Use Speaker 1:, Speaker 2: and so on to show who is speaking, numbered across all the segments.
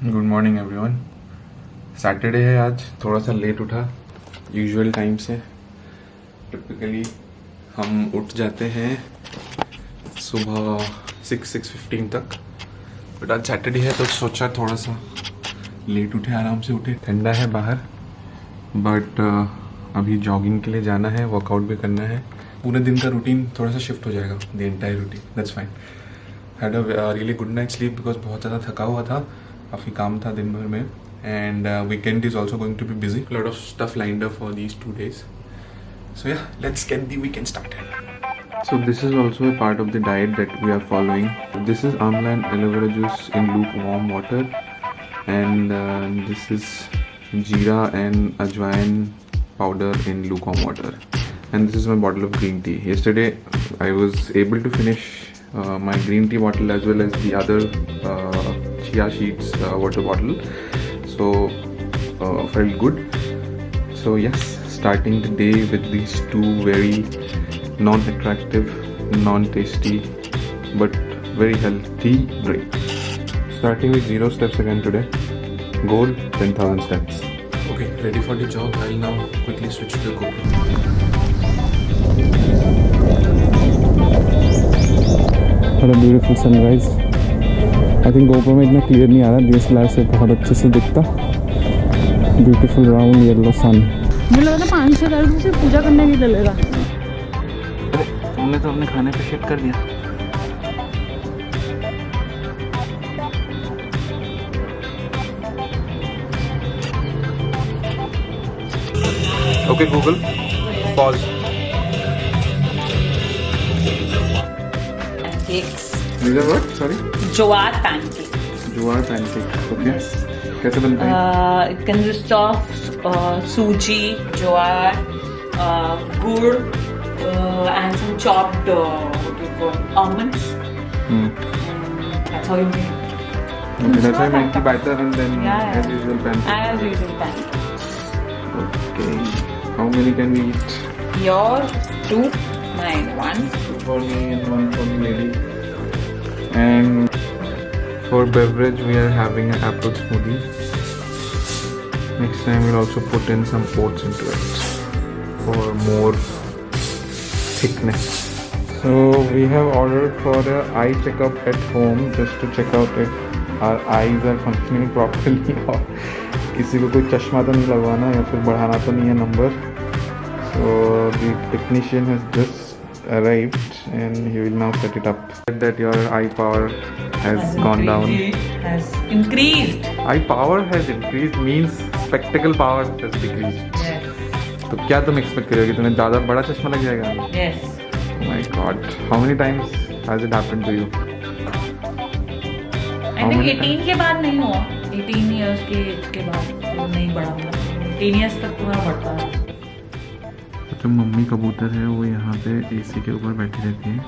Speaker 1: Good morning everyone. Saturday है आज, थोड़ा सा लेट उठा यूजुअल टाइम से। टिपिकली हम उठ जाते हैं सुबह 6-6:15 तक, बट आज सैटरडे है तो सोचा थोड़ा सा लेट उठे, आराम से उठे। ठंडा है बाहर, बट अभी जॉगिंग के लिए जाना है, वर्कआउट भी करना है। पूरे दिन का रूटीन थोड़ा सा शिफ्ट हो जाएगा, the entire routine. That's fine. Had a really good night sleep because बहुत ज़्यादा थका हुआ था, काफ़ी काम था दिन भर में। And weekend is also going to be busy. A lot of stuff lined up for these 2 days. So yeah, let's get the weekend started. So this is also a part of the diet that we are following. This is amla and aloe vera juice in lukewarm water, and this is jeera and ajwain powder in lukewarm water, and this is my bottle of green tea. Yesterday I was able to finish my green tea bottle as well as the other chia seeds water bottle, so felt good. So yes, starting the day with these two very non-attractive, non-tasty but very healthy drinks. Starting with 0 steps again today. Goal 10,000 steps. Okay, ready for the jog. I'll now quickly switch to the GoPro.
Speaker 2: What a beautiful sunrise. I think GoPro में इतना clear नहीं आ रहा, DSLR से बहुत अच्छे से दिखता। Beautiful round yellow sun.
Speaker 3: मुझे लगा था 500 रुपये से पूजा करने के लिए लेगा।
Speaker 2: तुमने तो अपने खाने पे शिफ्ट कर दिया।
Speaker 1: Okay, Google, pause.
Speaker 3: Pancakes.
Speaker 1: These are what? Sorry?
Speaker 3: Jowar pancake.
Speaker 1: Jowar pancake. Okay. कैसे बनते हैं?
Speaker 3: It consists of suji, jowar, gur, and some chopped what do you call almonds. That's how you make.
Speaker 1: Okay, that's why I make the batter and then as usual pancake.
Speaker 3: As usual pancake.
Speaker 1: Okay. How many can we eat?
Speaker 3: Yours 2, mine 1.
Speaker 1: 2 for me and 1 for the lady. And for beverage we are having an apple smoothie. Next time we'll also put in some oats into it for more thickness. So we have ordered for an eye checkup at home just to check out if our eyes are functioning properly और किसी को कोई चश्मा तो नहीं लगवाना या फिर बढ़ाना तो नहीं है number. So the technician has just arrived and he will now set it up. That your eye power has gone down.
Speaker 3: Has increased.
Speaker 1: Eye power has increased means spectacle power has decreased.
Speaker 3: Yes.
Speaker 1: तो क्या तुम expect करोगे, तुम्हें ज़्यादा बड़ा चश्मा लग जाएगा?
Speaker 3: Yes.
Speaker 1: Oh my God, how many times has it happened to you?
Speaker 3: I think 18 के बाद नहीं हुआ. 18 years के बाद वो नहीं बढ़ा हुआ. 18 years तक पूरा बढ़ता है.
Speaker 1: जो मम्मी कबूतर है वो यहाँ पे एसी के ऊपर बैठी रहती है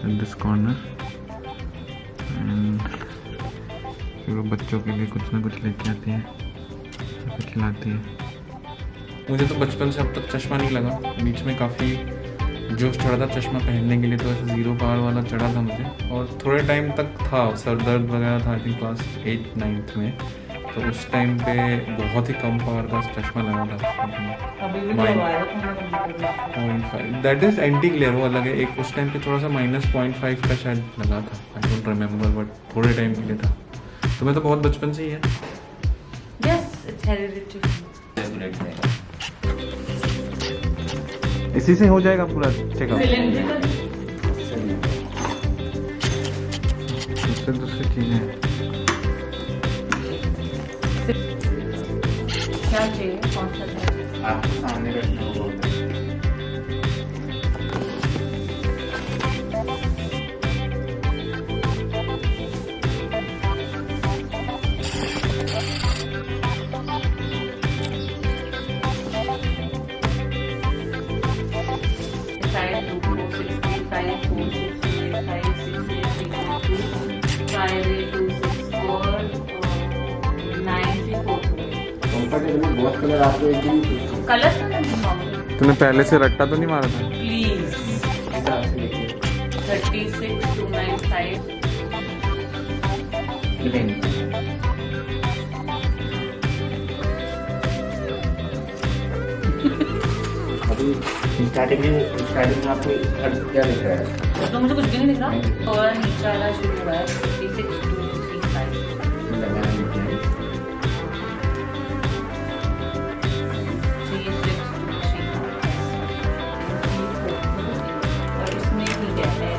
Speaker 1: इन दिस कॉर्नर, एंड फिर वो बच्चों के लिए कुछ ना कुछ लेके आती है, कुछ खिलाती है. मुझे तो बचपन से अब तक चश्मा नहीं लगा. बीच में काफ़ी जोश चढ़ा था चश्मा पहनने के लिए, तो ऐसे 0 पावर वाला चढ़ा था मुझे, और थोड़े टाइम तक था, सर दर्द वगैरह था. आई थिंक क्लास 8-9th में, तो उस टाइम पे बहुत ही कम पावर का चश्मा लगा था.
Speaker 3: अभी भी लगवाया था
Speaker 1: 0.5, दैट इज एंटी ग्लेयर, वो अलग है. एक उस टाइम पे थोड़ा सा -0.5 का शायद लगा था, आई डोंट रिमेम्बर, बट थोड़े टाइम के लिए था. तुम्हें तो बहुत बचपन से ही है.
Speaker 3: Yes, it's hereditary.
Speaker 1: इसी से हो जाएगा पूरा चेकअप. दूसरी चीजें
Speaker 3: क्या चाहिए? कौन सा चाहिए?
Speaker 1: आपके सामने बैठना होगा.
Speaker 4: कलर आपको एकदम
Speaker 3: कलर तो नहीं.
Speaker 1: तूने पहले से रट्टा तो नहीं मारा था?
Speaker 3: प्लीज.
Speaker 4: हिसाब से देखिए
Speaker 3: 36 295.
Speaker 4: स्टार्टिंग में आपको क्या दिख रहा है?
Speaker 3: तो मुझे कुछ भी नहीं दिख रहा, और नीचे वाला शुरू हुआ है 56 to 35।
Speaker 4: लगाना नहीं है।
Speaker 3: 36 to 35। और इसमें भी क्या है?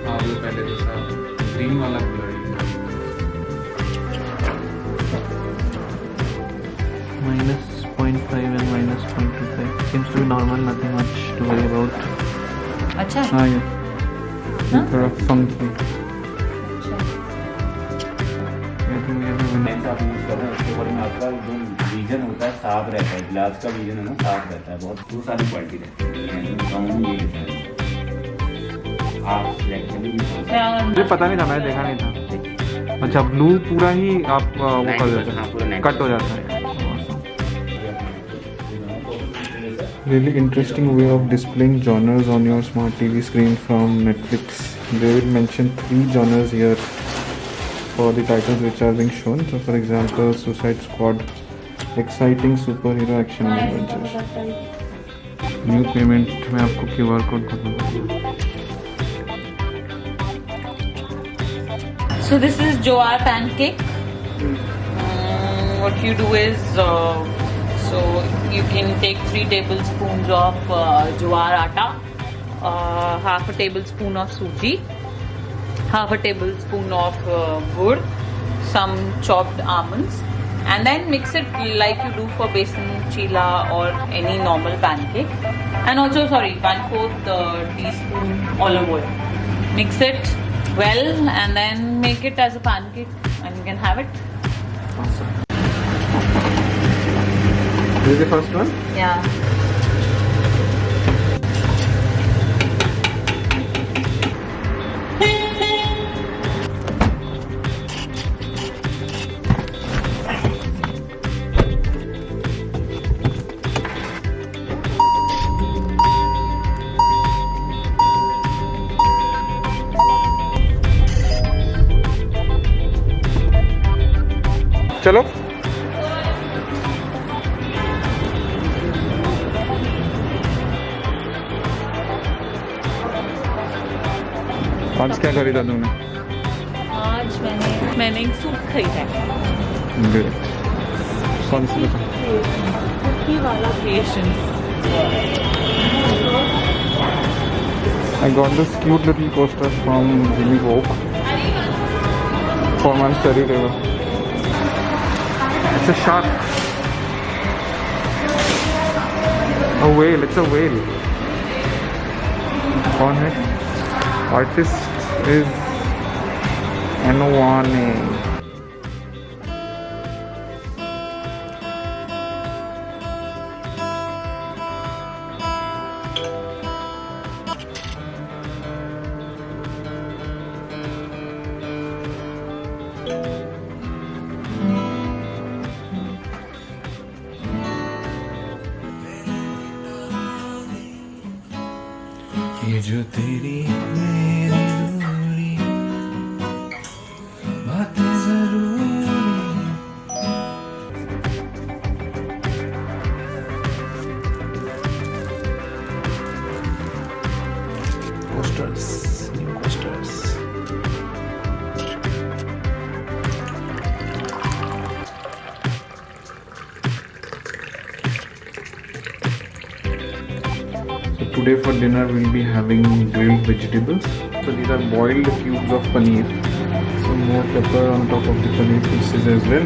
Speaker 1: हाँ वो पहले जैसा ग्रीन वाला कलर ही था।
Speaker 2: -0.5 and -0.25 seems to be normal, nothing much to worry about.
Speaker 3: अच्छा।
Speaker 2: हाँ ये
Speaker 3: हाँ?
Speaker 2: थोड़ा फंकी।
Speaker 3: अच्छा।
Speaker 2: I think ये भी
Speaker 4: लेंस आप यूज कर रहे हैं उसके ऊपर में आपका जो विजन होता है साफ रहता है, ग्लास का विजन है ना साफ रहता है, बहुत सारी क्वालिटी रहती है। ये डिफरेंस आप एक्चुअली
Speaker 2: मुझे पता नहीं था, मैंने देखा नहीं था। अच्छा ब्लू पूरा ही आप वो कर देते हैं, कट हो जाता है। Really interesting way of displaying genres on your smart TV screen from Netflix. They will mention 3 genres here for the titles which are being shown. So for example, Suicide Squad, exciting superhero action and adventure. New payment में आपको QR code बताऊंगा।
Speaker 3: So this is jowar pancake. What you do is, so you can take 3 tablespoons of jowar atta, half a tablespoon of suji, half a tablespoon of gur, some chopped almonds, and then mix it like you do for besan chila or any normal pancake. And also, sorry, 1/4 teaspoon olive oil. Mix it well and then make it as a pancake and you can have it.
Speaker 2: Awesome. This is the first one.
Speaker 3: Yeah.
Speaker 2: चलो आज क्या खरीदा तुमने?
Speaker 3: आज मैंने एक soup खरीदा है,
Speaker 2: Great. कौन सी बता?
Speaker 3: कुकी वाला patience.
Speaker 2: I got this cute little coaster from Jimmy Vogue for my study table. It's a shark. A whale. It's a whale. कौन है? Artist is Anwane.
Speaker 1: ये जो तेरी मेरी दूरी बातें जरूरी coasters, new coasters.
Speaker 2: So today for dinner we'll be having grilled vegetables. So these are boiled cubes of paneer. Some more pepper on top of the paneer pieces as well.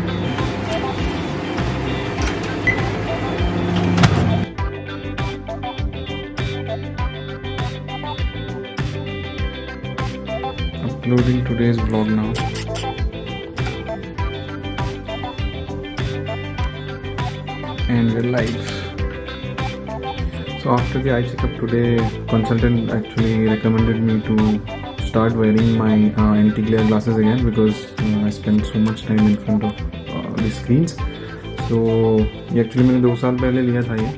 Speaker 2: Uploading today's vlog now. And we're live. So after the eye checkup today, consultant actually recommended me to start wearing my anti-glare glasses again because I spent so much time in front of the screens. So ये actually मैंने 2 साल पहले लिया था, ये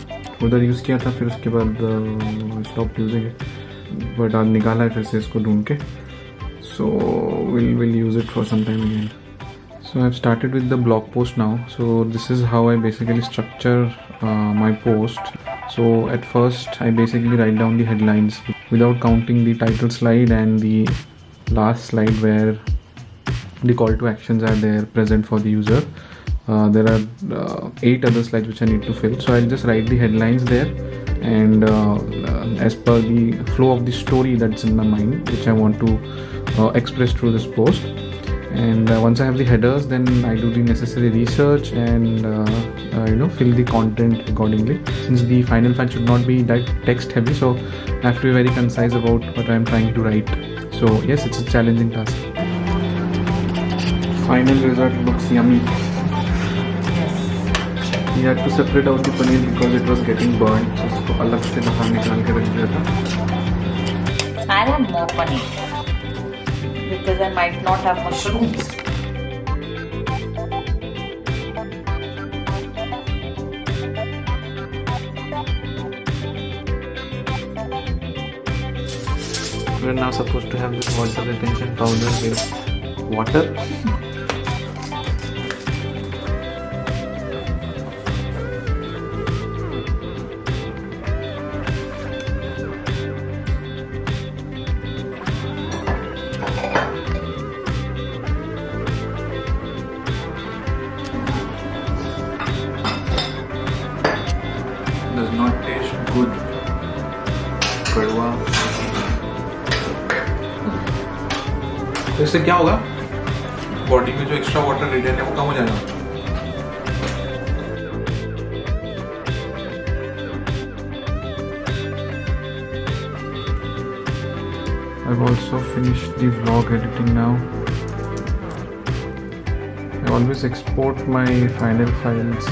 Speaker 2: उधर use किया था, फिर उसके बाद स्टॉप यूजिंग इट. बट आज निकाला है फिर से इसको ढूंढ के. So we'll use it for some time again. So I've started with the blog post now. So this is how I basically structure my post. So at first I basically write down the headlines without counting the title slide and the last slide where the call to actions are there present for the user. There are 8 other slides which I need to fill. So I'll just write the headlines there and as per the flow of the story that's in my mind which I want to express through this post. And once I have the headers, then I do the necessary research and fill the content accordingly. Since the final file should not be that text heavy, so I have to be very concise about what I am trying to write. So yes, it's a challenging task. Final result looks yummy. We had to separate out the paneer because it was getting burnt. So इसको अलग से बाहर निकाल के रख दिया था.
Speaker 3: I'll have more paneer because I might not have mushrooms.
Speaker 2: We're now supposed to have this water retention powder with water. Does not taste good. कड़वा. तो इससे क्या होगा? बॉडी में जो एक्स्ट्रा वाटर रिटेन है वो कम हो जाएगा. I've also finished the vlog editing now. I always export my final files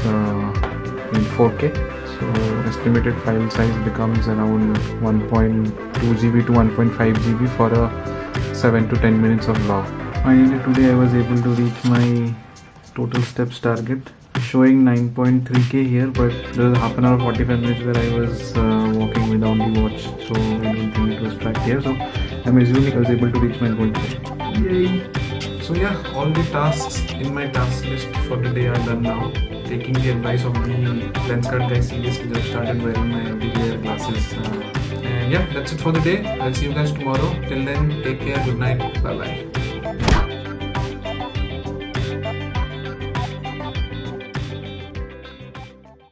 Speaker 2: in 4K. So estimated file size becomes around 1.2 GB to 1.5 GB for a 7 to 10 minutes of vlog. Finally today I was able to reach my total steps target, showing 9.3k here, but there was half an hour 45 minutes where I was walking without the watch, so I don't think it was tracked here. So I'm assuming I was able to reach my goal today. Yay! So yeah, all the tasks in my task list for the day are done now. Taking the advice of the Lenskart guy seriously, I've started wearing my anti-glare glasses. And yeah, that's it for the day. I'll see you guys tomorrow. Till then, take care, good night, bye bye.